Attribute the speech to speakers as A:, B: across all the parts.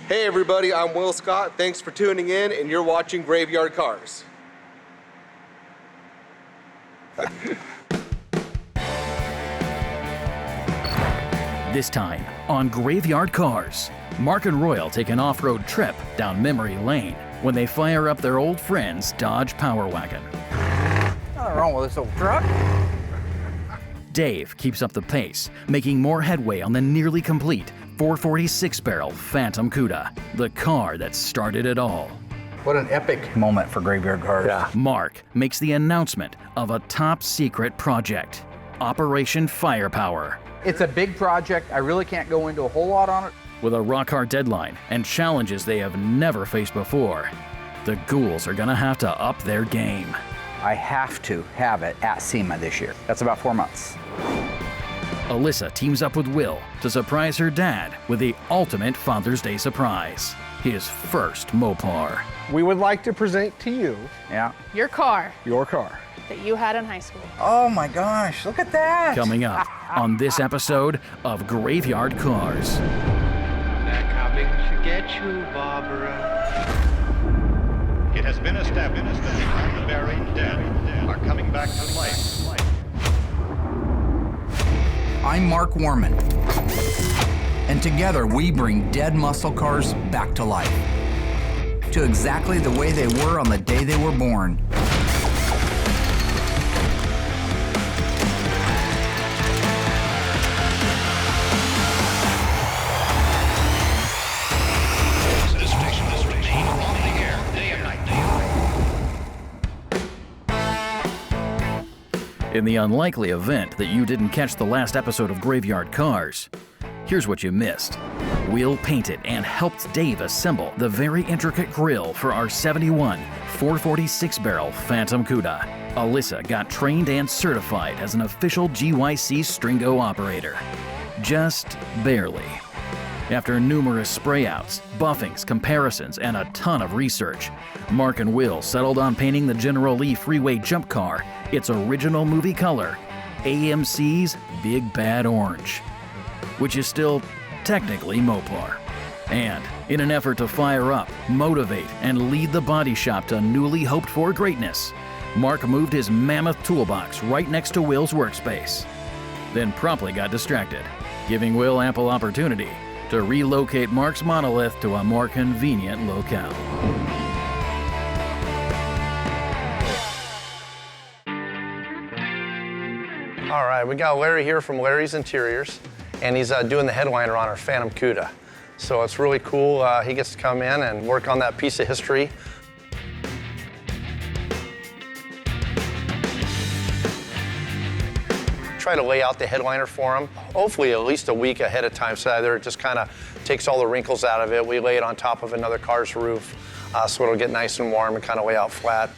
A: Hey everybody, I'm Will Scott. Thanks for tuning in, and you're watching Graveyard Carz.
B: This time on Graveyard Carz, Mark and Royal take an off-road trip down memory lane when they fire up their old friend's Dodge Power Wagon.
C: Nothing wrong with this old truck.
B: Dave keeps up the pace, making more headway on the nearly complete 446-barrel Phantom Cuda, the car that started it all.
C: What an epic moment for Graveyard Carz.
A: Yeah.
B: Mark makes the announcement of a top-secret project, Operation Firepower.
C: It's a big project. I really can't go into a whole lot on it.
B: With a rock-hard deadline and challenges they have never faced before, the ghouls are gonna have to up their game.
C: I have to have it at SEMA this year. That's about 4 months.
B: Allysa teams up with Will to surprise her dad with the ultimate Father's Day surprise, his first Mopar.
D: We would like to present to you
C: Yeah.
E: Your car
D: your car.
E: that you had in high school.
C: Oh my gosh, look at that.
B: Coming up on this episode of Graveyard Carz.
F: They're coming to get you, Barbara. It has been established that the buried dead are coming back to life.
G: I'm Mark Warman, and together we bring dead muscle cars back to life, to exactly the way they were on the day they were born.
F: This station must remain on the air day and night.
B: In the unlikely event that you didn't catch the last episode of Graveyard Carz, here's what you missed. Will painted and helped Dave assemble the very intricate grille for our 71 446-barrel Phantom Cuda. Allysa got trained and certified as an official GYC Stringo operator. Just barely. After numerous sprayouts, buffings, comparisons, and a ton of research, Mark and Will settled on painting the General Lee Freeway Jump Car its original movie color, AMC's Big Bad Orange, which is still technically Mopar. And in an effort to fire up, motivate, and lead the body shop to newly hoped-for greatness, Mark moved his mammoth toolbox right next to Will's workspace, then promptly got distracted, giving Will ample opportunity to relocate Mark's monolith to a more convenient locale.
H: All right, we got Larry here from Larry's Interiors, and he's doing the headliner on our Phantom Cuda. So it's really cool. He gets to come in and work on that piece of history. Try to lay out the headliner for him, hopefully at least a week ahead of time, so that it just kind of takes all the wrinkles out of it. We lay it on top of another car's roof, so it'll get nice and warm and kind of lay out flat.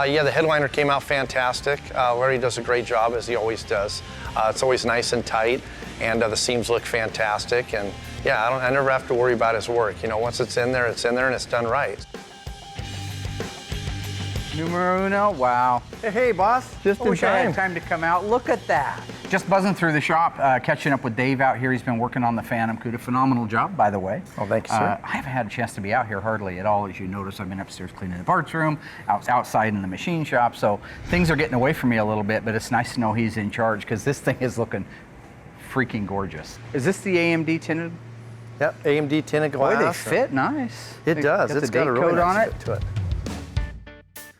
H: Yeah, the headliner came out fantastic. Larry does a great job, as he always does. It's always nice and tight, and the seams look fantastic. And yeah, I never have to worry about his work. You know, once it's in there, and it's done right.
C: Numero uno, wow. Hey, boss. Just in time. I had time to come out. Look at that. Just buzzing through the shop, catching up with Dave out here. He's been working on the Phantom Cuda. Phenomenal job, by the way.
H: Oh, thank you, sir.
C: I haven't had a chance to be out here hardly at all. As you notice, I've been upstairs cleaning the parts room, outside in the machine shop. So things are getting away from me a little bit, but it's nice to know he's in charge because this thing is looking freaking gorgeous. Is this the AMD tinted?
H: Yep, AMD tinted glass.
C: Boy, they fit nice.
H: It does.
C: It's
H: got a really
C: coat on
H: nice
C: it.
H: fit to it.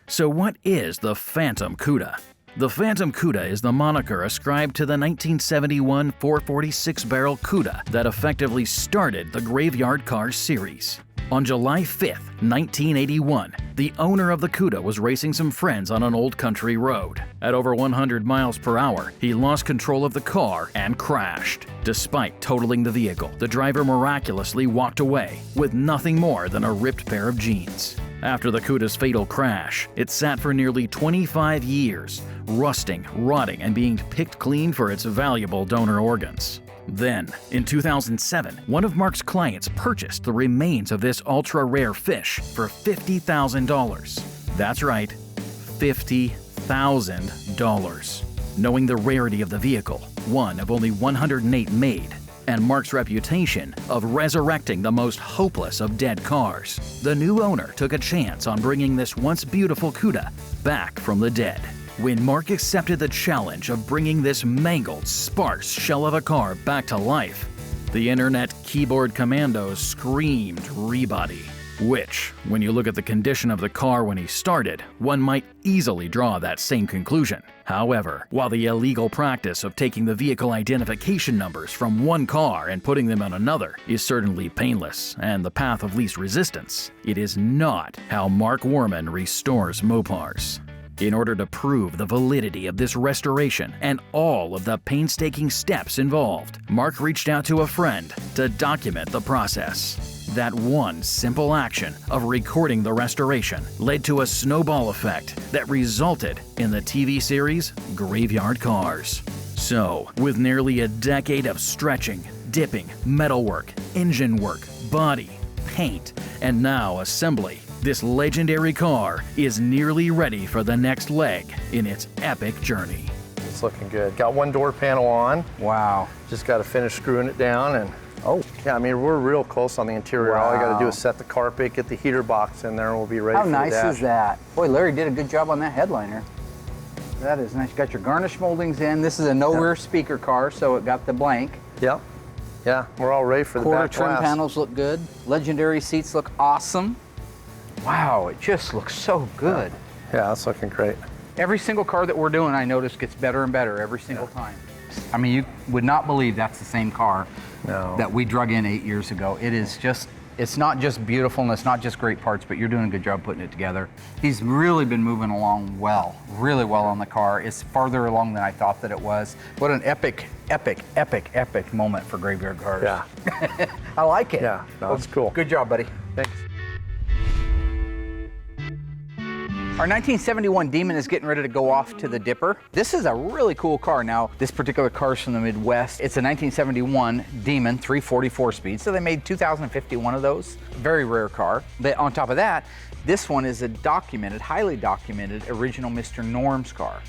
B: So what is the Phantom Cuda? The Phantom Cuda is the moniker ascribed to the 1971 446-barrel Cuda that effectively started the Graveyard Carz series. On July 5th, 1981, the owner of the Cuda was racing some friends on an old country road. At over 100 miles per hour, he lost control of the car and crashed. Despite totaling the vehicle, the driver miraculously walked away with nothing more than a ripped pair of jeans. After the Cuda's fatal crash, it sat for nearly 25 years, rusting, rotting, and being picked clean for its valuable donor organs. Then, in 2007, one of Mark's clients purchased the remains of this ultra-rare fish for $50,000. That's right, $50,000. Knowing the rarity of the vehicle, one of only 108 made, and Mark's reputation of resurrecting the most hopeless of dead cars, the new owner took a chance on bringing this once beautiful Cuda back from the dead. When Mark accepted the challenge of bringing this mangled, sparse shell of a car back to life, the internet keyboard commandos screamed rebody. Which, when you look at the condition of the car when he started, one might easily draw that same conclusion. However, while the illegal practice of taking the vehicle identification numbers from one car and putting them on another is certainly painless and the path of least resistance, it is not how Mark Worman restores Mopars. In order to prove the validity of this restoration and all of the painstaking steps involved, Mark reached out to a friend to document the process. That one simple action of recording the restoration led to a snowball effect that resulted in the TV series Graveyard Carz. So, with nearly a decade of stretching, dipping, metalwork, engine work, body, paint, and now assembly, this legendary car is nearly ready for the next leg in its epic journey.
H: It's looking good. Got one door panel on.
C: Wow.
H: Just got to finish screwing it down and
C: Oh.
H: yeah, I mean, we're real close on the interior.
C: Wow.
H: All I got to do is set the carpet, get the heater box in there, and we'll be ready
C: How
H: for
C: nice
H: the dash.
C: is that? Boy, Larry did a good job on that headliner. That is nice. Got your garnish moldings in. This is a no rear speaker car, so it got the blank.
H: Yep. Yeah, we're all ready for the
C: Quarter
H: back
C: trim
H: glass.
C: panels look good. Legendary seats look awesome. Wow, it just looks so good.
H: Yeah, that's looking great.
C: Every single car that we're doing, I notice, gets better and better every single time. I mean, you would not believe that's the same car that we drug in 8 years ago. It is just, it's not just beautiful and it's not just great parts, but you're doing a good job putting it together. He's really been moving along well, really well on the car. It's farther along than I thought that it was. What an epic, epic, epic, epic moment for Graveyard Carz.
H: Yeah.
C: I like it.
H: Yeah, no, that's cool.
C: Good job, buddy.
H: Thanks.
C: Our 1971 Demon is getting ready to go off to the dipper. This is a really cool car. Now, this particular car is from the Midwest. It's a 1971 Demon 344 speed, so they made 2,051 of those. Very rare car. On top of that, this one is a documented, highly documented original Mr. Norm's car.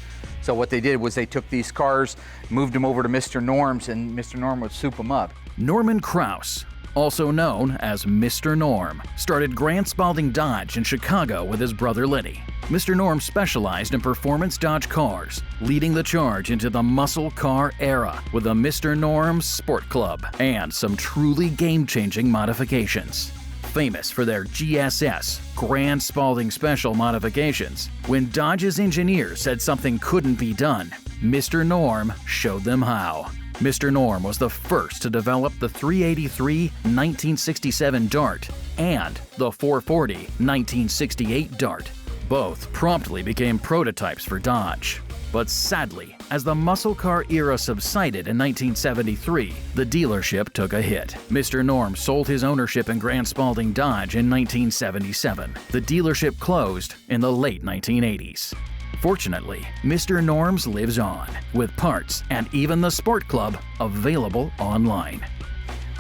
C: So what they did was they took these cars, moved them over to Mr. Norm's, and Mr. Norm would soup them up.
B: Norman Kraus, also known as Mr. Norm, started Grant Spalding Dodge in Chicago with his brother Lenny. Mr. Norm specialized in performance Dodge cars, leading the charge into the muscle car era with the Mr. Norm Sport Club and some truly game-changing modifications. Famous for their GSS, Grand Spalding Special modifications, when Dodge's engineers said something couldn't be done, Mr. Norm showed them how. Mr. Norm was the first to develop the 383 1967 Dart and the 440 1968 Dart. Both promptly became prototypes for Dodge. But sadly, as the muscle car era subsided in 1973, the dealership took a hit. Mr. Norm sold his ownership in Grant Spalding Dodge in 1977. The dealership closed in the late 1980s. Fortunately, Mr. Norm's lives on, with parts and even the Sport Club available online.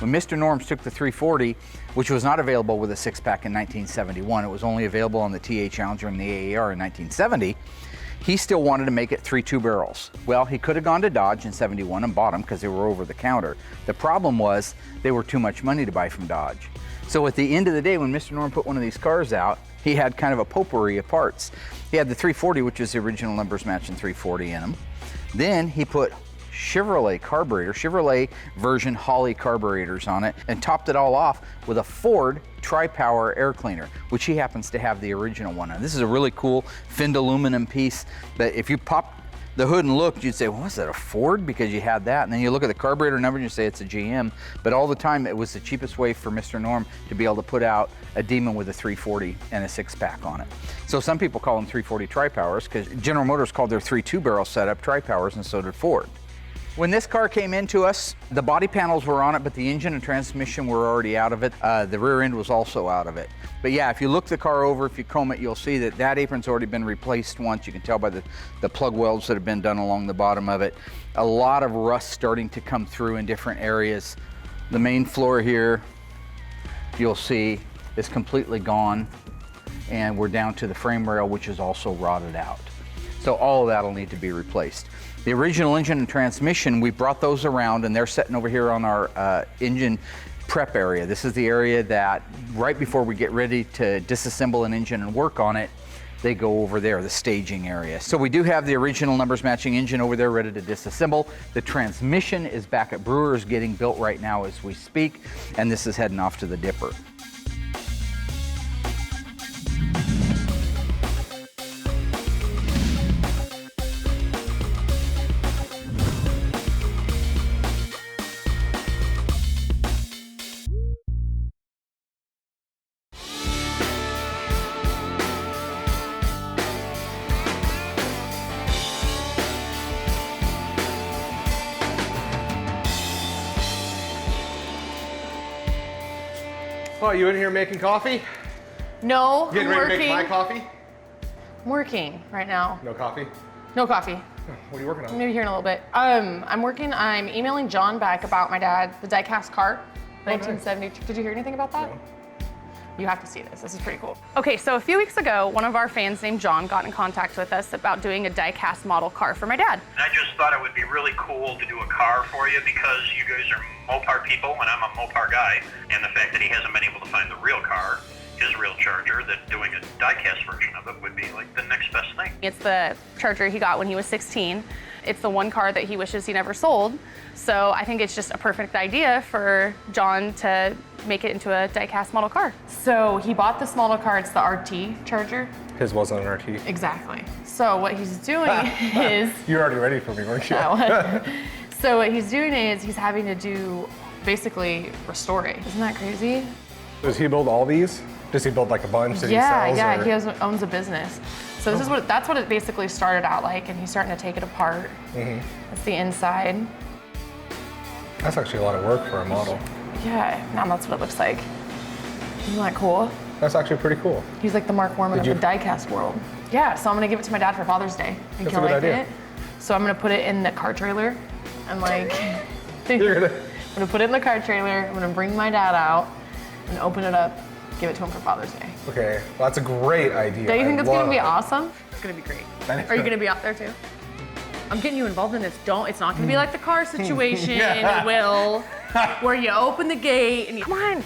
C: When Mr. Norm's took the 340, which was not available with a six-pack in 1971, it was only available on the TA Challenger and the AAR in 1970, he still wanted to make it 3.2 barrels. Well, he could have gone to Dodge in 71 and bought them because they were over the counter. The problem was they were too much money to buy from Dodge. So at the end of the day, when Mr. Norm put one of these cars out, he had kind of a potpourri of parts. He had the 340, which is the original numbers matching 340 in them. Then he put Chevrolet version Holly carburetors on it, and topped it all off with a Ford Tri-Power air cleaner, which he happens to have the original one. And this is a really cool finned aluminum piece that if you pop the hood and looked, you'd say, well, was that a Ford? Because you had that. And then you look at the carburetor number and you say it's a GM. But all the time, it was the cheapest way for Mr. Norm to be able to put out a Demon with a 340 and a six-pack on it. So some people call them 340 Tri-Powers because General Motors called their 3.2 barrel setup Tri-Powers, and so did Ford. When this car came into us, the body panels were on it, but the engine and transmission were already out of it. The rear end was also out of it. But yeah, if you look the car over, if you comb it, you'll see that that apron's already been replaced once. You can tell by the plug welds that have been done along the bottom of it. A lot of rust starting to come through in different areas. The main floor here, you'll see, is completely gone. And we're down to the frame rail, which is also rotted out. So all of that'll need to be replaced. The original engine and transmission, we brought those around and they're sitting over here on our engine prep area. This is the area that right before we get ready to disassemble an engine and work on it, they go over there, the staging area. So we do have the original numbers matching engine over there ready to disassemble. The transmission is back at Brewer's getting built right now as we speak, and this is heading off to the dipper.
A: Oh, you in here making coffee?
E: No,
A: Getting
E: I'm
A: ready
E: working.
A: to make my coffee?
E: I'm working right now.
A: No coffee?
E: No coffee.
A: What are you working on?
E: Maybe here in a little bit. I'm emailing John back about my dad, the die-cast car, 1970. Did you hear anything about that?
A: No.
E: You have to see this. This is pretty cool. Okay, so a few weeks ago, one of our fans named John got in contact with us about doing a die-cast model car for my dad.
I: I just thought it would be really cool to do a car for you because you guys are Mopar people and I'm a Mopar guy. And the fact that he hasn't been able to find the real car, his real Charger, that doing a die-cast version of it would be like the next best thing.
E: It's the Charger he got when he was 16. It's the one car that he wishes he never sold. So I think it's just a perfect idea for John to make it into a die-cast model car. So he bought this model car, it's the RT Charger.
A: His wasn't an RT.
E: Exactly. So what he's doing is...
A: You're already ready for me, weren't you?
E: So what he's doing is he's having to do, basically, restore it. Isn't that crazy?
A: Does he build all these? Does he build like a bunch that he sells?
E: Yeah,
A: or?
E: he owns a business. So this is that's what it basically started out like, and he's starting to take it apart. That's the inside.
A: That's actually a lot of work for a model.
E: Yeah, now that's what it looks like. Isn't that cool?
A: That's actually pretty cool.
E: He's like the Mark Warman of the die-cast world. Yeah, so I'm gonna give it to my dad for Father's Day. I think he'll like it. So I'm gonna put it in the car trailer and like, I'm gonna put it in the car trailer, I'm gonna bring my dad out and open it up, give it to him for Father's Day.
A: Okay, well, that's a great idea.
E: Don't you think it's gonna be awesome? It's gonna be great. Are you gonna be out there too? I'm getting you involved in this. It's not gonna be like the car situation, Will, where you open the gate and you, come on,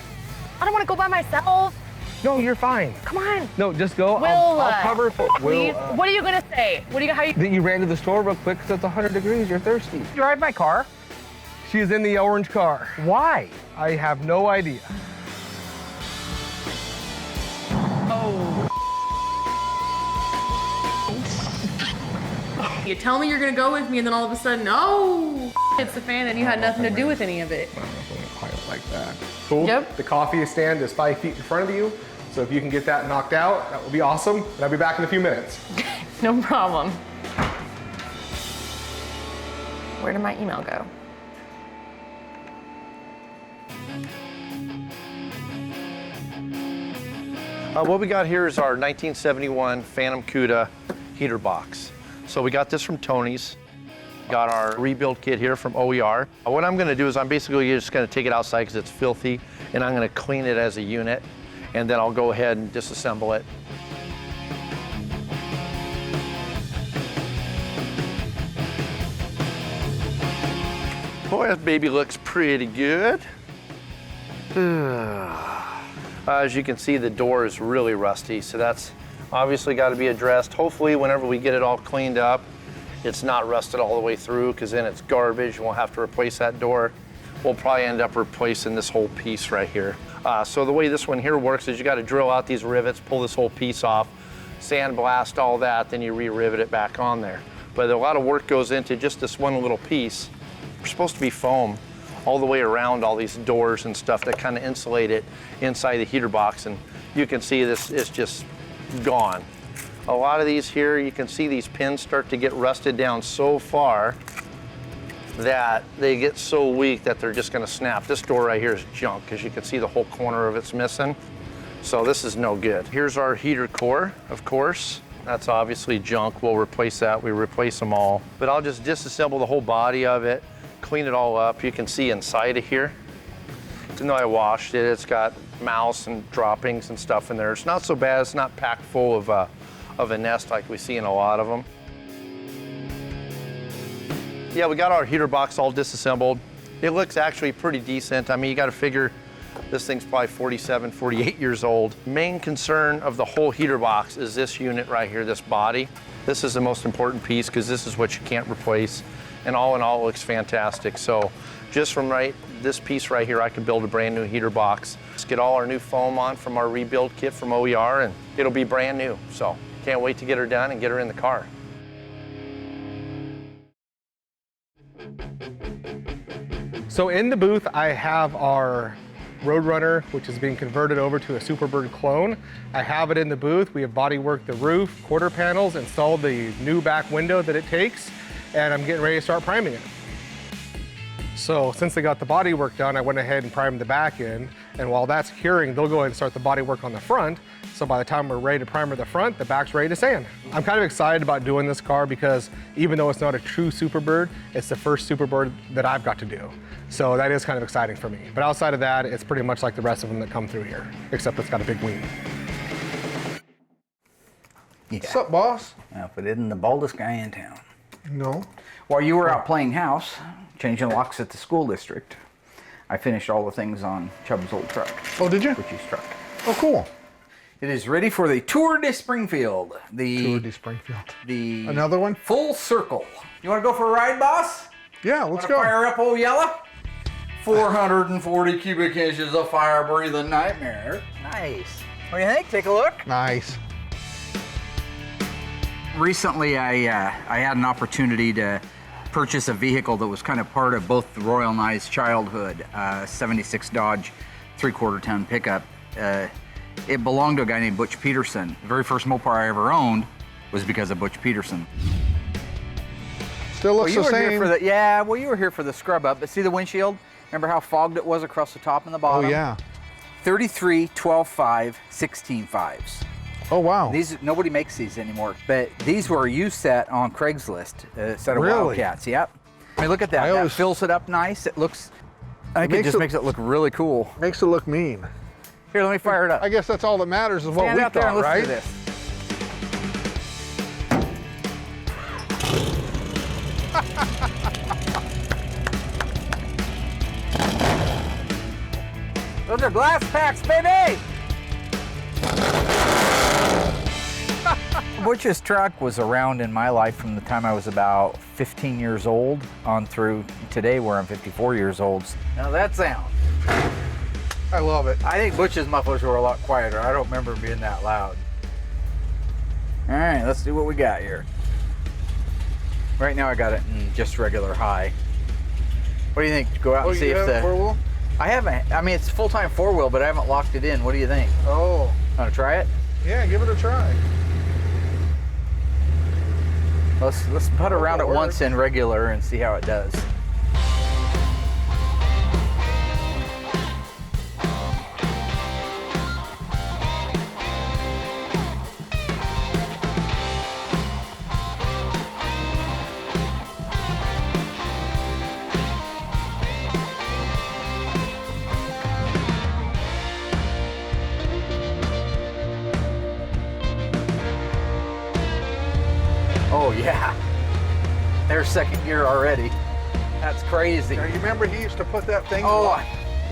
E: I don't wanna go by myself.
D: No, you're fine.
E: Come on.
D: No, just go.
E: Will,
D: I'll cover for
E: please.
D: Will.
E: What are you gonna say? How you?
D: That you ran to the store real quick because it's 100 degrees, you're thirsty.
C: You drive my car?
D: She's in the orange car.
C: Why?
D: I have no idea.
E: Oh. You tell me you're gonna go with me and then all of a sudden, oh, hits the fan and you had nothing to do with any of it.
A: I don't know if I'm gonna quite like that. Cool.
E: Yep.
A: The coffee stand is 5 feet in front of you. So if you can get that knocked out, that would be awesome. And I'll be back in a few minutes.
E: No problem. Where did my email go?
H: What we got here is our 1971 Phantom Cuda heater box. So we got this from Tony's. Got our rebuild kit here from OER. What I'm gonna do is I'm basically just gonna take it outside because it's filthy, and I'm gonna clean it as a unit, and then I'll go ahead and disassemble it. Boy, that baby looks pretty good. As you can see, the door is really rusty, so that's obviously got to be addressed. Hopefully, whenever we get it all cleaned up, it's not rusted all the way through, because then it's garbage. We'll have to replace that door. We'll probably end up replacing this whole piece right here. So the way this one here works is you got to drill out these rivets, pull this whole piece off, sandblast all that, then you re-rivet it back on there. But a lot of work goes into just this one little piece. It's supposed to be foam all the way around all these doors and stuff that kind of insulate it inside the heater box, and you can see this is just gone. A lot of these here, you can see these pins start to get rusted down so far that they get so weak that they're just gonna snap. This door right here is junk, because you can see the whole corner of it's missing. So this is no good. Here's our heater core, of course. That's obviously junk. We'll replace that. We replace them all. But I'll just disassemble the whole body of it, clean it all up. You can see inside of here. Even though I washed it, it's got mouse and droppings and stuff in there. It's not so bad. It's not packed full of a nest like we see in a lot of them. Yeah, we got our heater box all disassembled. It looks actually pretty decent. I mean, you got to figure this thing's probably 47, 48 years old. Main concern of the whole heater box is this unit right here, this body. This is the most important piece because this is what you can't replace. And all in all, it looks fantastic. So just from this piece right here, I could build a brand new heater box. Let's get all our new foam on from our rebuild kit from OER, and it'll be brand new. So can't wait to get her done and get her in the car.
A: So in the booth, I have our Roadrunner, which is being converted over to a Superbird clone. I have it in the booth. We have bodyworked the roof, quarter panels, installed the new back window that it takes, and I'm getting ready to start priming it. So since they got the body work done, I went ahead and primed the back end, and while that's curing, they'll go ahead and start the body work on the front. So by the time we're ready to primer the front, the back's ready to sand. I'm kind of excited about doing this car because even though it's not a true Superbird, it's the first Superbird that I've got to do. So that is kind of exciting for me. But outside of that, it's pretty much like the rest of them that come through here, except it's got a big wing.
C: Yeah.
J: What's up, boss?
C: Well, if it isn't the baldest guy in town.
J: No.
C: While you were out playing house, changing locks at the school district, I finished all the things on Chubb's old truck.
J: Oh, did you?
C: Which is truck.
J: Oh, cool.
C: It is ready for the Tour de Springfield.
J: Tour de Springfield.
C: The
J: Another one?
C: Full circle. You want to go for a ride, boss?
J: Yeah, let's
C: Wanna
J: go.
C: Fire up old Yella? 440 cubic inches of fire-breathing nightmare. Nice. What do you think? Take a look.
J: Nice.
C: Recently, I had an opportunity to purchase a vehicle that was kind of part of both Royal and I's childhood, 76 Dodge 3/4 ton pickup. It belonged to a guy named Butch Peterson. The very first Mopar I ever owned was because of Butch Peterson.
J: Still looks the same.
C: Well, you were here for the scrub up, but see the windshield? Remember how fogged it was across the top and the bottom?
J: Oh, yeah.
C: 33, 12.5, 16.5s.
J: Oh, wow.
C: Nobody makes these anymore, but these were a used set on Craigslist, a set of
J: Really?
C: Wildcats, yep. I mean, look at that. That fills it up nice. It looks, I think it just makes it look really cool.
J: Makes it look mean.
C: Here, let me fire it up.
J: I guess that's all that matters is what
C: Stand
J: we
C: out there and
J: thought,
C: listen
J: right?
C: to this. Those are glass packs, baby! Butch's truck was around in my life from the time I was about 15 years old on through today where I'm 54 years old. Now that sound.
J: I love it.
C: I think Butch's mufflers were a lot quieter. I don't remember them being that loud. All right, let's see what we got here. Right now I got it in just regular high. What do you think? Go out and see if the...
J: four-wheel?
C: I haven't. I mean, it's full-time four-wheel, but I haven't locked it in. What do you think?
J: Oh.
C: Want to try it?
J: Yeah, give it a try.
C: Let's put around it once in regular and see how it does. Oh yeah, there's second gear already. That's crazy.
J: Now, you remember he used to put that thing,
C: Oh.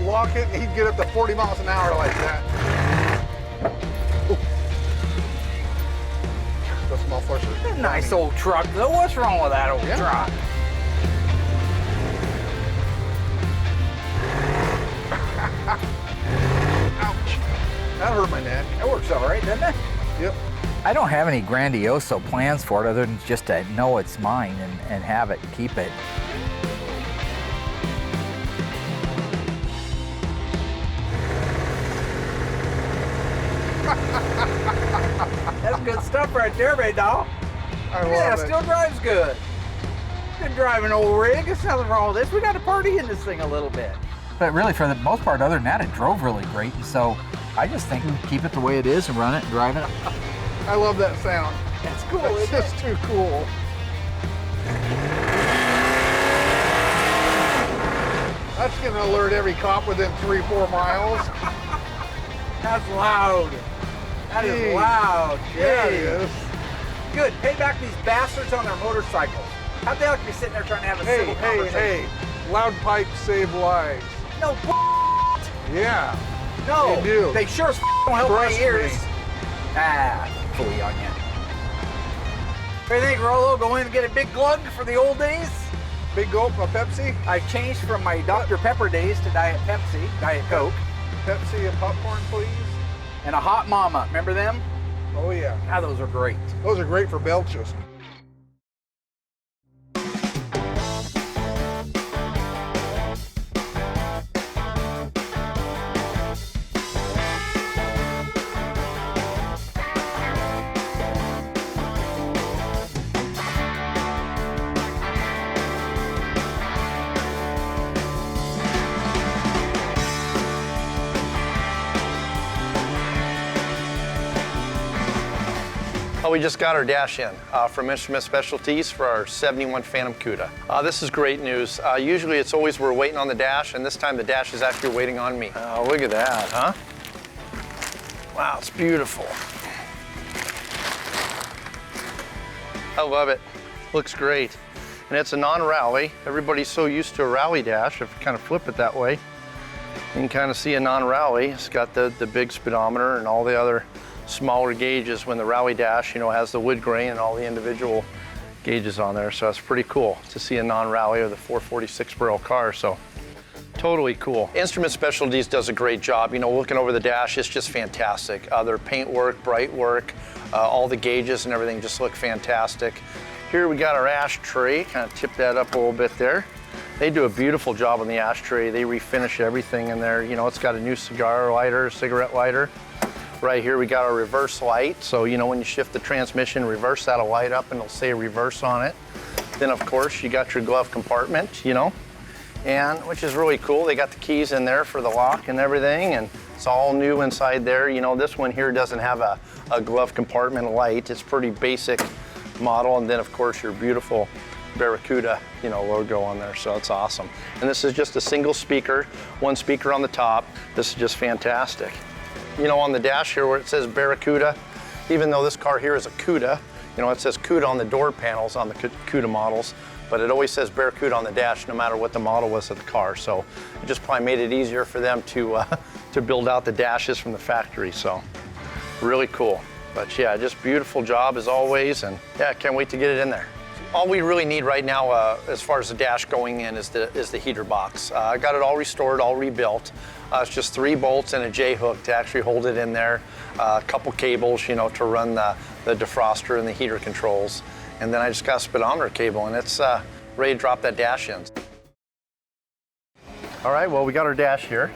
J: lock it, and he'd get up to 40 miles an hour like that. Ooh. The small forces.
C: Nice old truck though. What's wrong with that old truck?
J: Ouch. That hurt my neck.
C: That works all right, doesn't it?
J: Yep.
C: I don't have any grandioso plans for it other than just to know it's mine and have it and keep it. That's good stuff right there, big dog.
J: I love
C: Yeah,
J: it.
C: still drives good. can drive an old rig. There's nothing wrong with this. We got to party in this thing a little bit. But really, for the most part, other than that, it drove really great. And so I just think keep it the way it is and run it and drive it.
J: I love that sound.
C: That's cool,
J: It's just too cool. That's gonna alert every cop within 3-4 miles.
C: That's loud. That is
J: Jeez.
C: loud.
J: Yeah, it
C: Jeez.
J: is.
C: Good. Pay back these bastards on their motorcycles. How'd they like to be sitting there trying to have a
J: Hey,
C: civil
J: hey,
C: conversation?
J: hey. Loud pipes save lives.
C: No,
J: Yeah.
C: no.
J: They do.
C: They sure as don't help my
J: Trust
C: ears.
J: me.
C: Ah, fully on you. What do you think, Rollo? Go in and get a big glug for the old days?
J: Big gulp of Pepsi.
C: I've changed from my Dr. Pepper days to Diet Pepsi, Diet Coke,
J: Pepsi and popcorn, please.
C: and a Hot Mama. Remember them?
J: Oh, yeah.
C: Ah, those are great.
J: Those are great for belches.
H: We just got our dash in from Instrument Specialties for our 71 Phantom Cuda. This is great news. Usually it's always we're waiting on the dash, and this time the dash is actually waiting on me. Oh, look at that, huh? Wow, it's beautiful. I love it. Looks great. And it's a non-rally. Everybody's so used to a rally dash. If you kind of flip it that way, you can kind of see a non-rally. It's got the big speedometer and all the other smaller gauges when the rally dash, you know, has the wood grain and all the individual gauges on there. So that's pretty cool to see a non-rally of the 446 barrel car. So totally cool. Instrument Specialties does a great job. You know, looking over the dash, it's just fantastic. Their paint work, bright work, all the gauges and everything just look fantastic. Here we got our ashtray, kind of tip that up a little bit there. They do a beautiful job on the ashtray. They refinish everything in there. You know, it's got a new cigar lighter, cigarette lighter. Right here we got our reverse light. So, you know, when you shift the transmission, reverse, that'll light up and it'll say reverse on it. Then of course you got your glove compartment, you know, and which is really cool. They got the keys in there for the lock and everything, and it's all new inside there. You know, this one here doesn't have a glove compartment light. It's pretty basic model. And then of course your beautiful Barracuda, you know, logo on there. So it's awesome. And this is just a single speaker, one speaker on the top. This is just fantastic. You know, on the dash here where it says Barracuda, even though this car here is a Cuda, you know, it says Cuda on the door panels on the Cuda models, but it always says Barracuda on the dash no matter what the model was of the car. So it just probably made it easier for them to build out the dashes from the factory. So really cool. But yeah, just beautiful job as always, and yeah, can't wait to get it in there. All we really need right now as far as the dash going in is the heater box. I got it all restored, all rebuilt. It's just 3 bolts and a J-hook to actually hold it in there. A couple cables, you know, to run the defroster and the heater controls. And then I just got a speedometer cable, and it's ready to drop that dash in. All right, well, we got our dash here,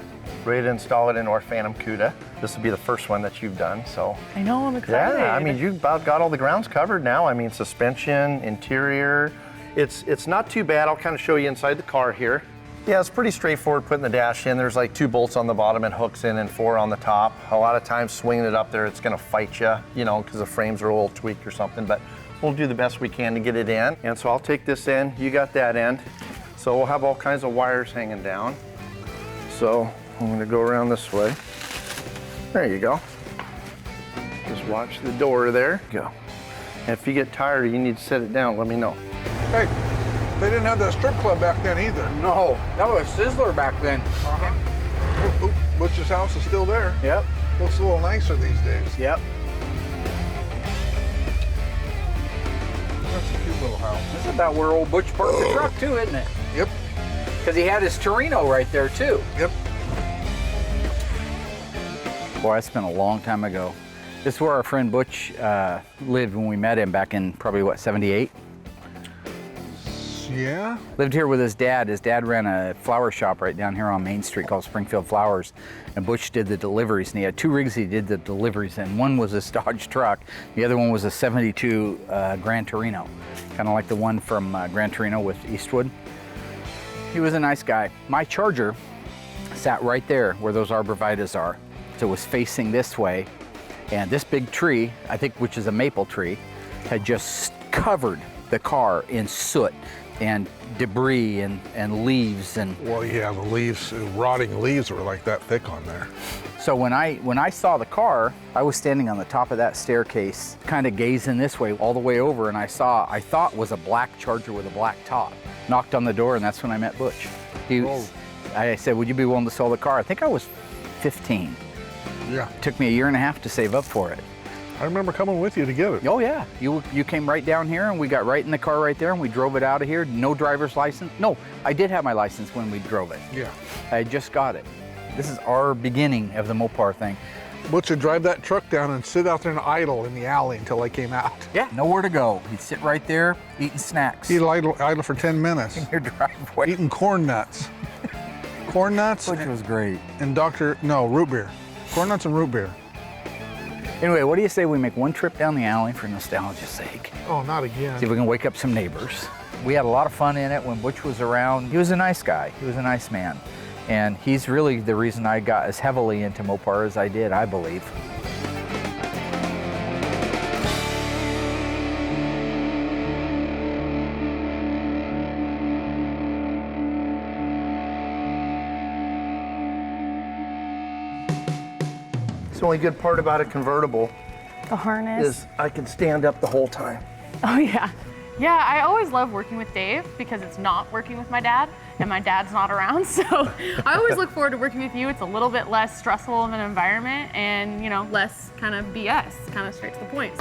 H: ready to install it into our Phantom Cuda. This will be the first one that you've done, so.
E: I know, I'm excited.
H: Yeah, I mean, you've about got all the grounds covered now. I mean, suspension, interior. It's not too bad. I'll kind of show you inside the car here. Yeah, it's pretty straightforward putting the dash in. There's like 2 bolts on the bottom and hooks in and 4 on the top. A lot of times swinging it up there, it's gonna fight you, you know, because the frames are a little tweaked or something, but we'll do the best we can to get it in. And so I'll take this in, you got that end. So we'll have all kinds of wires hanging down. So I'm gonna go around this way. There you go. Just watch the door there. Go. And if you get tired or you need to set it down, let me know.
J: Hey, they didn't have that strip club back then either.
C: No, that was Sizzler back then.
J: Oh, Butch's house is still there.
C: Yep.
J: Looks a little nicer these days.
C: Yep.
J: That's a cute little house.
C: This is about where old Butch parked the truck too, isn't it?
J: Yep.
C: Because he had his Torino right there too.
J: Yep.
C: Boy, that's been a long time ago. This is where our friend Butch lived when we met him back in probably, what, 78?
J: Yeah?
C: Lived here with his dad. His dad ran a flower shop right down here on Main Street called Springfield Flowers. And Butch did the deliveries, and he had 2 rigs he did the deliveries in. One was this Dodge truck. The other one was a 72 Gran Torino, kind of like the one from Gran Torino with Eastwood. He was a nice guy. My Charger sat right there where those arborvitaes are. So it was facing this way. And this big tree, I think, which is a maple tree, had just covered the car in soot and debris and leaves and.
J: Well, yeah, the leaves, rotting leaves were like that thick on there.
C: So when I saw the car, I was standing on the top of that staircase, kind of gazing this way all the way over, and I thought was a black Charger with a black top. Knocked on the door, and that's when I met Butch. I said, would you be willing to sell the car? I think I was 15.
J: Yeah.
C: It took me 1.5 years to save up for it.
J: I remember coming with you to get it.
C: Oh yeah, you came right down here and we got right in the car right there and we drove it out of here. No driver's license. No, I did have my license when we drove it.
J: Yeah.
C: I just got it. This is our beginning of the Mopar thing.
J: Butch would drive that truck down and sit out there and idle in the alley until I came out.
C: Yeah, nowhere to go. He'd sit right there eating snacks.
J: He'd idle for 10 minutes.
C: In your driveway.
J: Eating corn nuts. Corn nuts.
C: Which was great.
J: And root beer. Corn nuts and root beer.
C: Anyway, what do you say we make one trip down the alley for nostalgia's sake?
J: Oh, not again.
C: See if we can wake up some neighbors. We had a lot of fun in it when Butch was around. He was a nice guy. He was a nice man. And he's really the reason I got as heavily into Mopar as I did, I believe.
H: The only good part about a convertible
E: The harness.
H: is I can stand up the whole time.
E: Oh yeah. Yeah, I always love working with Dave because it's not working with my dad and my dad's not around. So I always look forward to working with you. It's a little bit less stressful of an environment and, you know, less kind of BS, kind of straight to the point.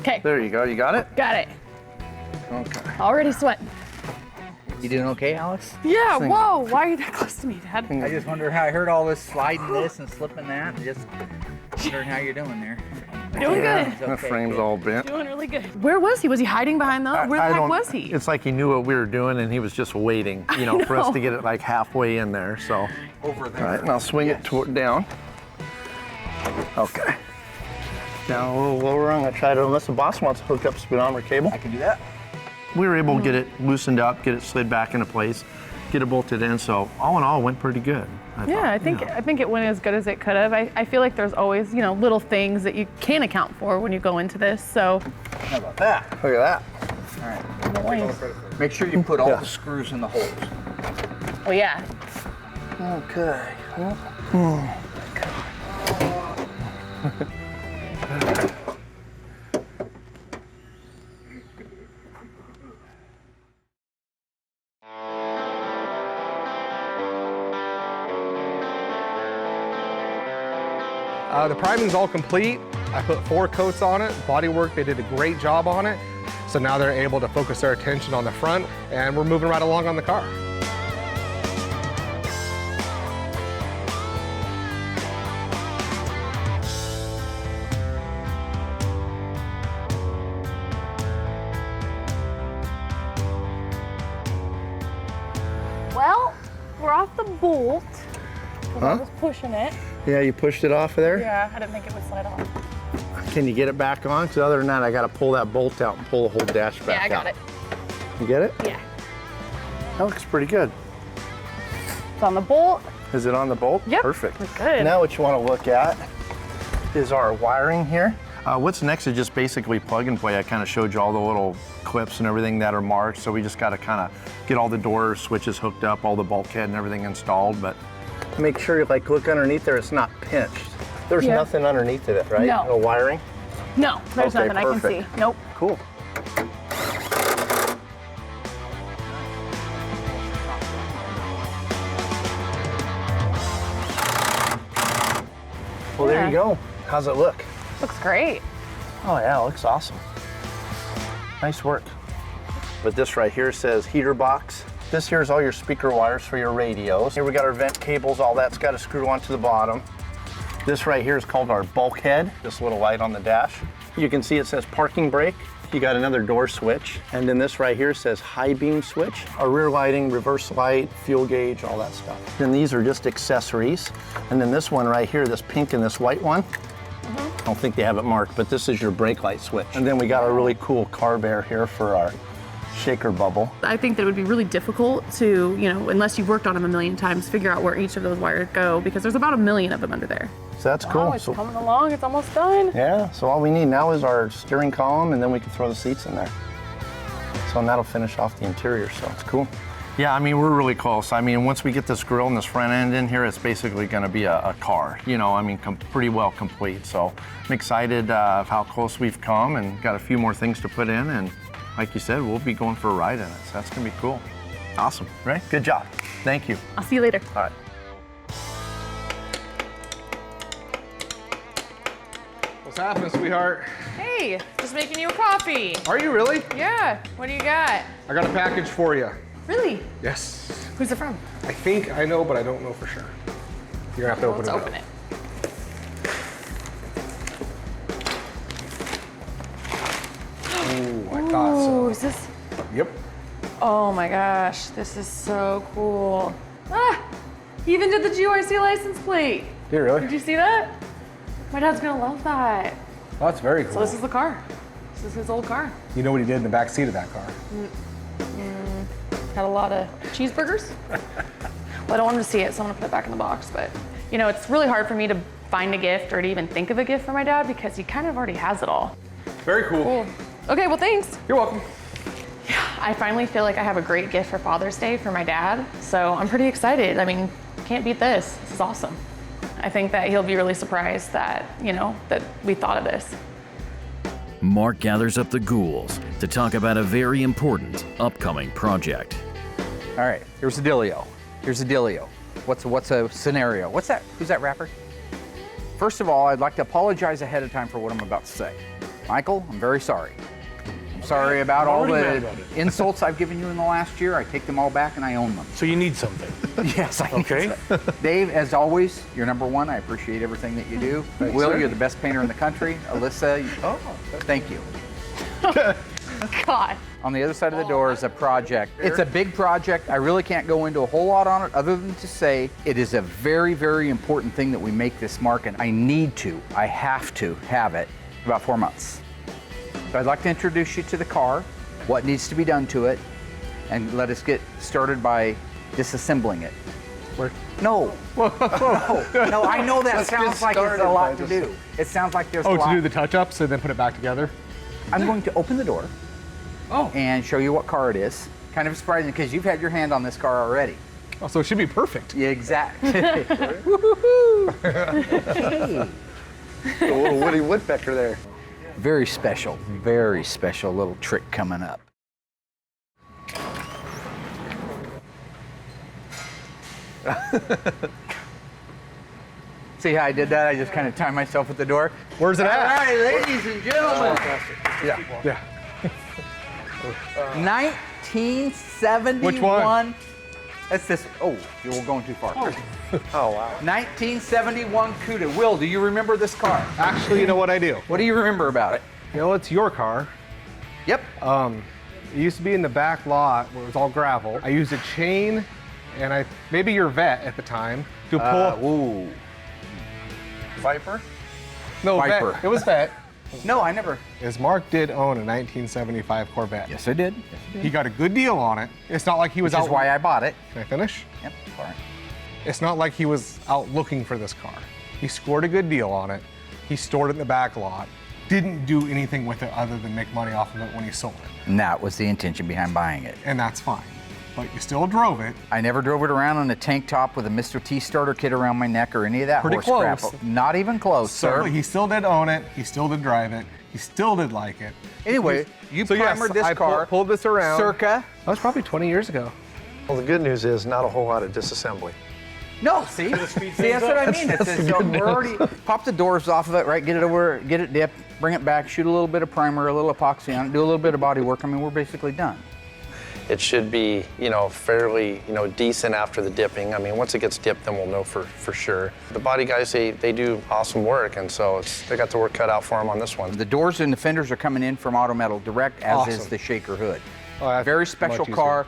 E: Okay.
H: There you go. You got it?
E: Got it.
H: Okay.
E: Already sweating.
C: You doing okay, Alex?
E: Yeah, whoa, why are you that close to me, Dad?
C: I just wonder how I heard all this sliding this and slipping that and just wondering how you're doing there.
E: Doing good.
H: The frame's all bent.
E: Doing really good. Where was he? Was he hiding behind the? Where the heck was he?
H: It's like he knew what we were doing and he was just waiting, you know, for us to get it like halfway in there. So
C: over there.
H: All right, and I'll swing it down. Okay. Now a little lower. I'm gonna try to, unless the boss wants to hook up speedometer cable.
C: I can do that.
H: We were able to get it loosened up, get it slid back into place, get it bolted in. So all in all, it went pretty good.
E: I think it went as good as it could have. I feel like there's always, you know, little things that you can't account for when you go into this. So
C: How about that?
H: Look at that.
C: All right. Make sure you put all the screws in the holes.
E: well, yeah.
H: Okay.
A: The priming's all complete. I put 4 coats on it. Bodywork, they did a great job on it. So now they're able to focus their attention on the front and we're moving right along on the car.
E: Well, we're off the bolt. I was pushing it.
H: Yeah, you pushed it off of there?
E: Yeah, I didn't think it would slide off.
H: Can you get it back on? Because other than that, I got to pull that bolt out and pull the whole dash back out.
E: Yeah, I got it.
H: You get it?
E: Yeah.
H: That looks pretty good.
E: It's on the bolt.
H: Is it on the bolt?
E: Yep.
H: Perfect.
E: It's good.
H: Now what you want to look at is our wiring here. What's next is just basically plug and play. I kind of showed you all the little clips and everything that are marked. So we just got to kind of get all the door switches hooked up, all the bulkhead and everything installed. But make sure you look underneath there, it's not pinched. There's nothing underneath of it, right?
E: No.
H: No wiring?
E: No, there's
H: Okay,
E: nothing
H: perfect.
E: I can see. Nope.
H: Cool. Well, there you go. How's it look?
E: Looks great.
H: Oh yeah, it looks awesome. Nice work. But this right here says heater box. This here is all your speaker wires for your radios. Here we got our vent cables, all that's got to screw onto the bottom. This right here is called our bulkhead, this little light on the dash. You can see it says parking brake. You got another door switch. And then this right here says high beam switch. Our rear lighting, reverse light, fuel gauge, all that stuff. Then these are just accessories. And then this one right here, this pink and this white one, I don't think they have it marked, but this is your brake light switch. And then we got a really cool car bear here for our shaker bubble.
E: I think that it would be really difficult to, unless you've worked on them a million times, figure out where each of those wires go, because there's about 1 million of them under there.
H: So that's cool.
E: Oh, it's coming along, it's almost done.
H: Yeah, so all we need now is our steering column, and then we can throw the seats in there. So and that'll finish off the interior, so it's cool. Yeah, I mean, we're really close. I mean, once we get this grille and this front end in here, it's basically gonna be a car, pretty well complete. So I'm excited of how close we've come and got a few more things to put in. And like you said, we'll be going for a ride in it. So that's gonna be cool. Awesome, right? Good job. Thank you.
E: I'll see you later.
H: All right.
A: What's happening, sweetheart?
E: Hey, just making you a coffee.
A: Are you really?
E: Yeah, what do you got?
A: I got a package for you.
E: Really?
A: Yes.
E: Who's it from?
A: I think I know, but I don't know for sure. You're gonna have to open
E: Let's
A: it up.
E: open it.
A: Ooh, I thought so.
E: Ooh, is this?
A: Yep.
E: Oh my gosh, this is so cool. Ah, he even did the GYC license plate.
A: Did you really?
E: Did you see that? My dad's gonna love that.
A: Oh, that's very cool.
E: So this is the car. This is his old car.
A: You know what he did in the back seat of that car?
E: Had a lot of cheeseburgers. Well, I don't want him to see it, so I'm gonna put it back in the box. But it's really hard for me to find a gift or to even think of a gift for my dad because he kind of already has it all.
A: Very cool.
E: Cool. Okay, well, thanks.
A: You're welcome.
E: I finally feel like I have a great gift for Father's Day for my dad, so I'm pretty excited. I mean, can't beat this. This is awesome. I think that he'll be really surprised that, that we thought of this.
B: Mark gathers up the ghouls to talk about a very important upcoming project.
C: All right, here's the dealio. Here's the dealio. What's a scenario? What's that? Who's that rapper? First of all, I'd like to apologize ahead of time for what I'm about to say. Michael, I'm very sorry. I'm sorry about all the insults I've given you in the last year. I take them all back and I own them.
K: So you need something.
C: Yes, I need some. Dave, as always, you're number one. I appreciate everything that you do.
A: Thanks,
C: Will,
A: sir.
C: you're the best painter in the country. Alyssa, thank you.
E: God.
C: On the other side of the door is a project. It's a big project. I really can't go into a whole lot on it other than to say it is a very, very important thing that we make this mark, and I have to have it in about 4 months. So I'd like to introduce you to the car, what needs to be done to it, and let us get started by disassembling it.
A: Where?
C: No. No, I know that sounds like it's a lot to do. It sounds like there's a lot.
A: Oh, to do the touch-ups and then put it back together?
C: I'm going to open the door and show you what car it is. Kind of surprising because you've had your hand on this car already.
A: Oh, so it should be perfect.
C: Yeah, exactly.
H: A little Woody Woodpecker there.
C: Very special little trick coming up. See how I did that? I just kind of timed myself at the door.
A: Where's it at?
C: All right, ladies and gentlemen.
A: Yeah.
C: 1971.
A: Which one?
C: That's this. Oh, you're going too far.
H: Oh, wow.
C: 1971 Cuda. Will, do you remember this car?
A: Actually, you know what I do?
C: What do you remember about it?
A: It's your car.
C: Yep.
A: It used to be in the back lot where it was all gravel. I used a chain and maybe your vet at the time to pull.
H: Viper?
A: No,
C: Viper.
A: Vet. It was vet.
C: No, I never.
A: Is Mark did own a 1975 Corvette.
C: Yes, I did.
A: He got a good deal on it. It's not like he was
C: Which
A: out.
C: is why I bought it.
A: Can I finish?
C: Yep. All right.
A: It's not like he was out looking for this car. He scored a good deal on it. He stored it in the back lot. Didn't do anything with it other than make money off of it when he sold it.
C: And that was the intention behind buying it.
A: And that's fine. But you still drove it.
C: I never drove it around on a tank top with a Mr. T starter kit around my neck or any of that
A: Pretty
C: horse crap.
A: close.
C: Not even close,
A: So
C: sir.
A: he still did own it. He still did drive it. He still did like it.
C: Anyway, you
A: So yes,
C: primered this
A: I
C: car.
A: pulled this around.
C: Circa.
A: That was probably 20 years ago.
H: Well, the good news is not a whole lot of disassembly.
C: No, see? See, that's what I mean. We're already pop the doors off of it, right? Get it over, get it dipped, bring it back, shoot a little bit of primer, a little epoxy on it, do a little bit of body work. I mean, we're basically done.
H: it should be, you know, fairly, you know, decent after the dipping. I mean, once it gets dipped, then we'll know for sure. The body guys, they do awesome work, and so they got the work cut out for them on this one.
C: The doors and the fenders are coming in from Auto Metal Direct, as is the shaker hood.
A: Oh,
C: very special car.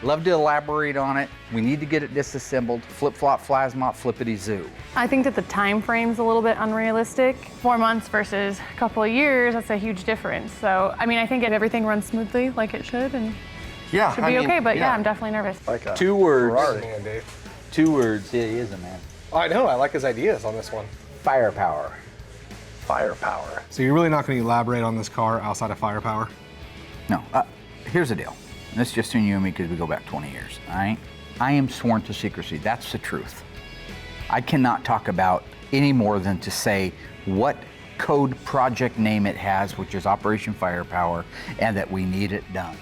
C: Love to elaborate on it. We need to get it disassembled. Flip-flop, plasma, flippity-zoo.
E: I think that the time frame's a little bit unrealistic. 4 months versus a couple of years, that's a huge difference. So, I mean, I think if everything runs smoothly like it should, and
H: yeah,
E: should be okay, but yeah, I'm definitely nervous.
A: Like
C: 2 words.
A: Man, Dave.
C: 2 words. Yeah, he is a man.
A: Oh, I know, I like his ideas on this one.
C: Firepower.
H: Firepower.
A: So you're really not going to elaborate on this car outside of firepower?
C: No, here's the deal. And this is just between you and me because we go back 20 years, all right? I am sworn to secrecy. That's the truth. I cannot talk about any more than to say what code project name it has, which is Operation Firepower, and that we need it done.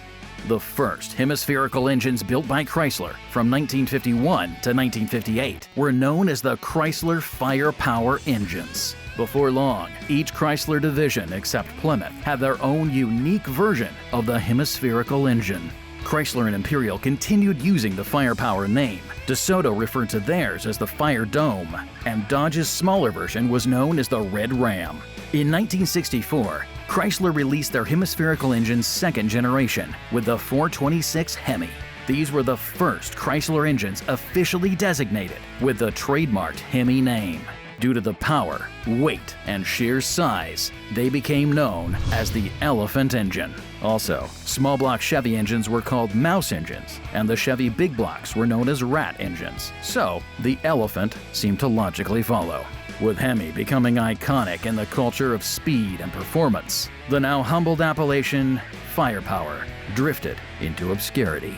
B: The first hemispherical engines built by Chrysler from 1951 to 1958 were known as the Chrysler Firepower engines. Before long, each Chrysler division except Plymouth had their own unique version of the hemispherical engine. Chrysler and Imperial continued using the Firepower name. DeSoto referred to theirs as the Fire Dome, and Dodge's smaller version was known as the Red Ram. In 1964, Chrysler released their hemispherical engine's second generation with the 426 Hemi. These were the first Chrysler engines officially designated with the trademarked Hemi name. Due to the power, weight, and sheer size, they became known as the Elephant engine. Also, small block Chevy engines were called mouse engines, and the Chevy big blocks were known as rat engines. So, the Elephant seemed to logically follow. With Hemi becoming iconic in the culture of speed and performance, the now humbled appellation Firepower drifted into obscurity.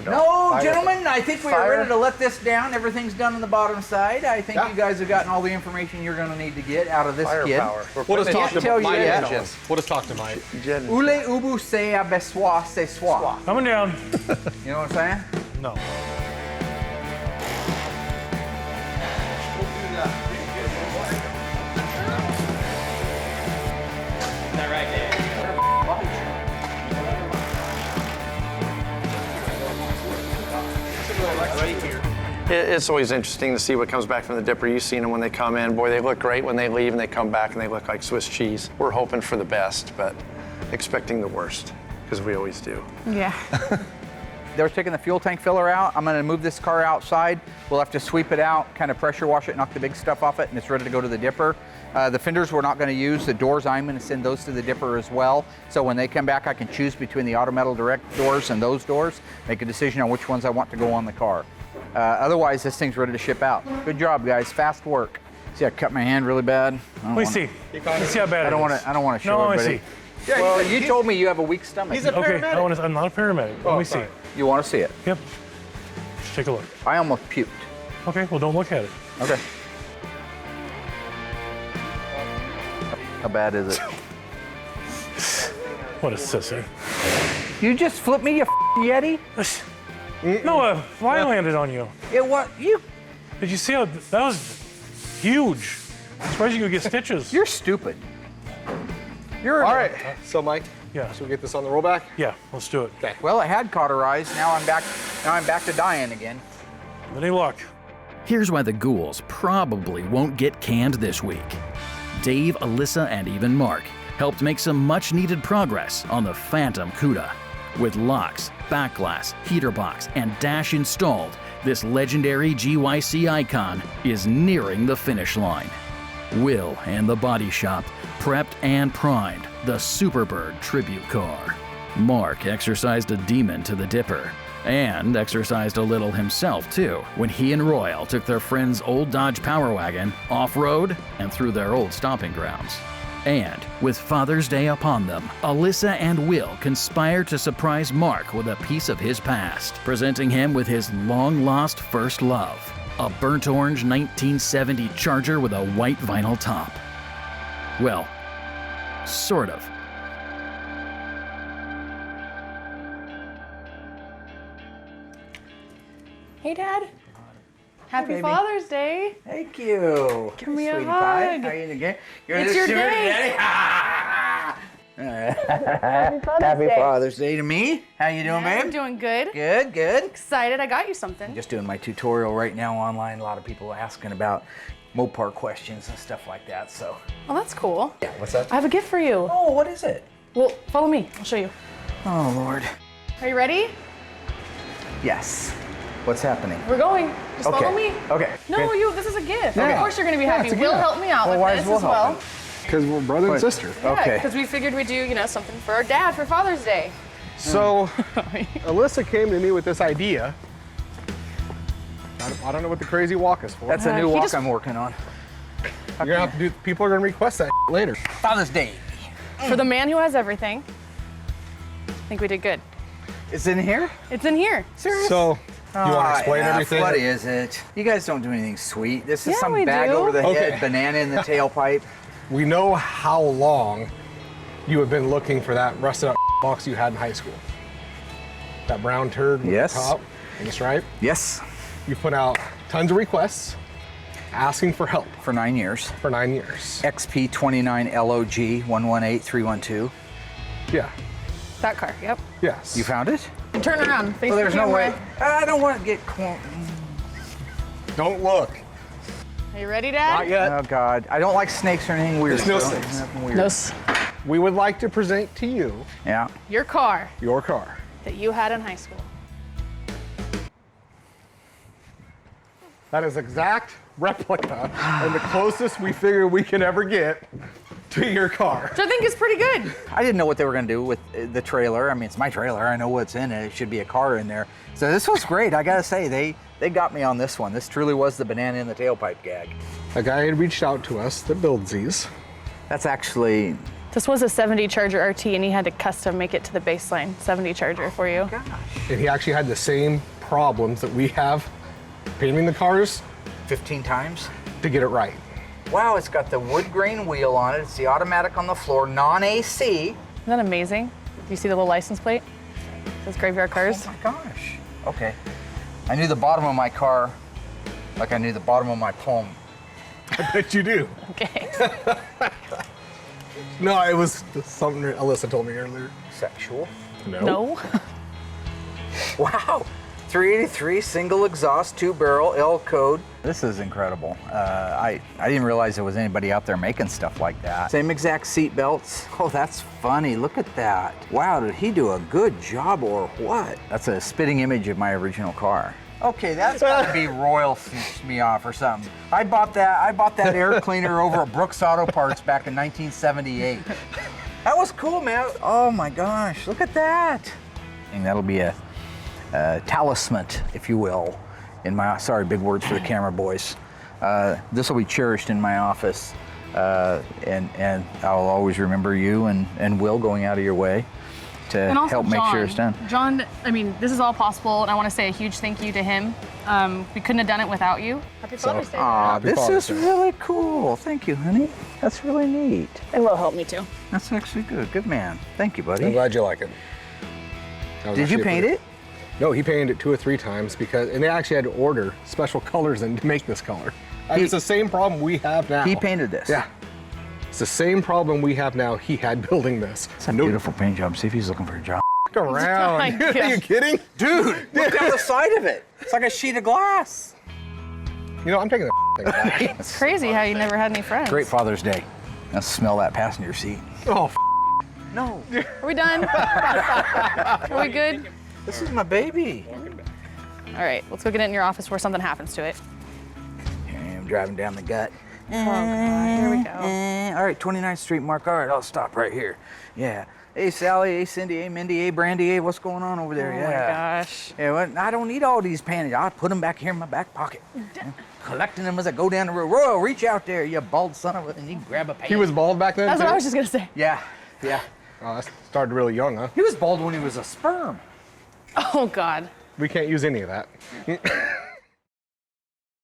C: No, gentlemen, I think we are ready to let this down. Everything's done on the bottom side. I think you guys have gotten all the information you're going to need to get out of this
H: Firepower.
C: kid.
A: We'll just talk to Mike.
C: Yet.
A: We'll just talk to Mike.
C: Ule ubu se abesoa se soa.
K: Coming down.
C: You know what I'm saying?
K: No.
H: It's always interesting to see what comes back from the dipper. You've seen them when they come in. Boy, they look great when they leave, and they come back and they look like Swiss cheese. We're hoping for the best, but expecting the worst, because we always do.
E: Yeah.
C: They're taking the fuel tank filler out. I'm going to move this car outside. We'll have to sweep it out, kind of pressure wash it, knock the big stuff off it, and it's ready to go to the dipper. The fenders we're not going to use. The doors, I'm going to send those to the dipper as well. So when they come back, I can choose between the Auto Metal Direct doors and those doors, make a decision on which ones I want to go on the car. Otherwise, this thing's ready to ship out. Good job, guys. Fast work. See, I cut my hand really bad.
K: Let me see. Let's see how bad
C: I don't want to show
K: no,
C: everybody.
K: I see.
C: Yeah, well, you told me you have a weak stomach.
K: He's a paramedic. I'm not a paramedic. Let me see.
C: You want to see it?
K: Yep. Take a look.
C: I almost puked.
K: Okay, well, don't look at it.
C: Okay. How bad is it?
K: What a sissy.
C: You just flipped me, you Yeti?
K: No, a fly landed on you.
C: It was you.
K: Did you see how that was huge? I'm surprised you could get stitches.
C: You're stupid. You're
A: all right. So, Mike.
K: Yeah.
A: Should we get this on the rollback?
K: Yeah, let's do it.
A: Okay.
C: Well, it had cauterized. Now I'm back. Now I'm back to dying again.
K: Any luck?
B: Here's why the ghouls probably won't get canned this week. Dave, Allysa, and even Mark helped make some much-needed progress on the Phantom Cuda. With locks, back glass, heater box, and dash installed, this legendary GYC icon is nearing the finish line. Will and the body shop prepped and primed the Superbird tribute car. Mark exercised a demon to the dipper, and exercised a little himself too, when he and Royal took their friend's old Dodge Power Wagon off-road and through their old stomping grounds. And with Father's Day upon them, Allysa and Will conspire to surprise Mark with a piece of his past, presenting him with his long-lost first love, a burnt orange 1970 Charger with a white vinyl top. Well, sort of.
E: Hey, Dad. Happy
C: baby.
E: Father's Day.
C: Thank you.
E: Give me a
C: Sweetie
E: hug.
C: pie. How are you again?
E: It's your day. Happy
G: Happy Father's Day to me. How you doing,
E: I'm
G: babe?
E: doing good.
G: Good, good.
E: Excited I got you something.
G: I'm just doing my tutorial right now online. A lot of people asking about Mopar questions and stuff like that, so.
E: Oh, that's cool.
G: Yeah, what's that?
E: I have a gift for you.
G: Oh, what is it?
E: Well, follow me. I'll show you.
G: Oh, Lord.
E: Are you ready?
G: Yes. What's happening?
E: We're going. Just follow me.
G: Okay.
E: No, this is a gift.
G: Yeah.
E: Of course you're going to be happy.
G: it's a
E: Will
G: gift.
E: help me out
G: Well,
E: with
G: why
E: this
G: is Will
E: as well.
G: helping?
A: Because we're brother and sister.
G: Okay.
E: Because we figured we'd do, something for our dad for Father's Day.
A: So, Allysa came to me with this idea. I don't know what the crazy walk is for.
G: That's a new walk I'm working on.
A: You're gonna have to do. People are gonna request that later.
G: Father's Day.
E: For the man who has everything, I think we did good.
G: It's in here?
E: It's in here.
G: Serious?
A: So, you want to explain everything?
G: What is it? You guys don't do anything sweet. This is
E: Yeah,
G: some
E: we
G: bag
E: do.
G: over the
A: Okay.
G: head, banana in the tailpipe.
A: We know how long you have been looking for that rusted out box you had in high school. That brown turd with
G: Yes.
A: the top and the stripe.
G: Yes.
A: You put out tons of requests asking for help
G: For 9 years.
A: for 9 years.
G: XP29LOG 118312.
A: Yeah.
E: That car, yep.
A: Yes.
G: You found it?
E: Turn around. Face
G: Well,
E: the
G: there's no
E: camera.
G: way. I don't want to get.
A: Don't look.
E: Are you ready, Dad?
A: Not yet.
G: Oh God, I don't like snakes or anything weird.
A: There's no
G: so
A: snakes.
G: nothing weird.
E: No.
A: We would like to present to you
G: Yeah.
E: Your car
A: your car.
E: that you had in high school.
A: That is exact replica and the closest we figure we can ever get to your car.
E: Which I think is pretty good.
G: I didn't know what they were going to do with the trailer. I mean, it's my trailer. I know what's in it. It should be a car in there. So this was great. I got to say, they got me on this one. This truly was the banana in the tailpipe gag.
A: A guy had reached out to us that builds these.
G: That's actually.
E: This was a 70 Charger RT, and he had to custom make it to the baseline 70 Charger for you.
G: Gosh.
A: And he actually had the same problems that we have painting the cars
G: 15 times?
A: to get it right.
G: Wow, it's got the wood grain wheel on it. It's the automatic on the floor, non-AC.
E: Isn't that amazing? Do you see the little license plate? It says Graveyard Cars.
G: Oh my gosh. Okay. I knew the bottom of my car like I knew the bottom of my palm.
A: I bet you do.
E: Okay.
A: No, it was something Allysa told me earlier.
G: Sexual?
E: No.
G: Wow. 383 single exhaust, 2-barrel L code. This is incredible. I didn't realize there was anybody out there making stuff like that. Same exact seat belts. Oh, that's funny. Look at that. Wow, did he do a good job or what? That's a spitting image of my original car. Okay, that's gotta be Royal snitched me off or something. I bought that air cleaner over at Brooks Auto Parts back in 1978. That was cool, man. Oh my gosh, look at that. And that'll be a talisman, if you will, in my, sorry, big words for the camera boys. This will be cherished in my office, and I'll always remember you and Will going out of your way to
E: And also
G: help make sure it's done.
E: John, I mean, this is all possible, and I want to say a huge thank you to him. We couldn't have done it without you. Happy Father's Day.
G: Aw, this
A: Father's
G: is
A: Day.
G: really cool. Thank you, honey. That's really neat.
E: It will help me too.
G: That's actually good. Good man. Thank you, buddy.
A: I'm glad you like it.
G: Did you paint it?
A: No, he painted it 2 or 3 times and they actually had to order special colors in to make this color. It's the same problem we have now.
G: He painted this?
A: Yeah. It's the same problem we have now he had building this.
G: It's a beautiful paint job. See if he's looking for a job.
A: Look around.
E: my
A: Are
E: God.
A: you kidding?
G: Dude, look down the side of it. It's like a sheet of glass.
A: You know, I'm taking the thing back.
E: It's crazy how you never had any friends.
G: Great Father's Day. Now smell that passenger seat.
A: Oh,
G: No.
E: Are we done? Are we good?
G: This is my baby.
E: All right, let's go get it in your office before something happens to it.
G: Here I am driving down the gut.
E: Oh, God, here we go.
G: All right, 29th Street, Mark. All right, I'll stop right here. Yeah. Hey, Sally. Hey, Cindy. Hey, Mindy. Hey, Brandy. Hey, what's going on over there?
E: Oh,
G: yeah.
E: my gosh.
G: Yeah, well, I don't need all these panties. I'll put them back here in my back pocket. Collecting them as I go down the road. Royal, reach out there, you bald son of a, and you grab a panty.
A: he was bald back then?
E: That's what
A: too?
E: I was just going to say.
G: Yeah, yeah.
A: Oh, that started really young, huh?
G: He was bald when he was a sperm.
E: Oh, God.
A: We can't use any of that.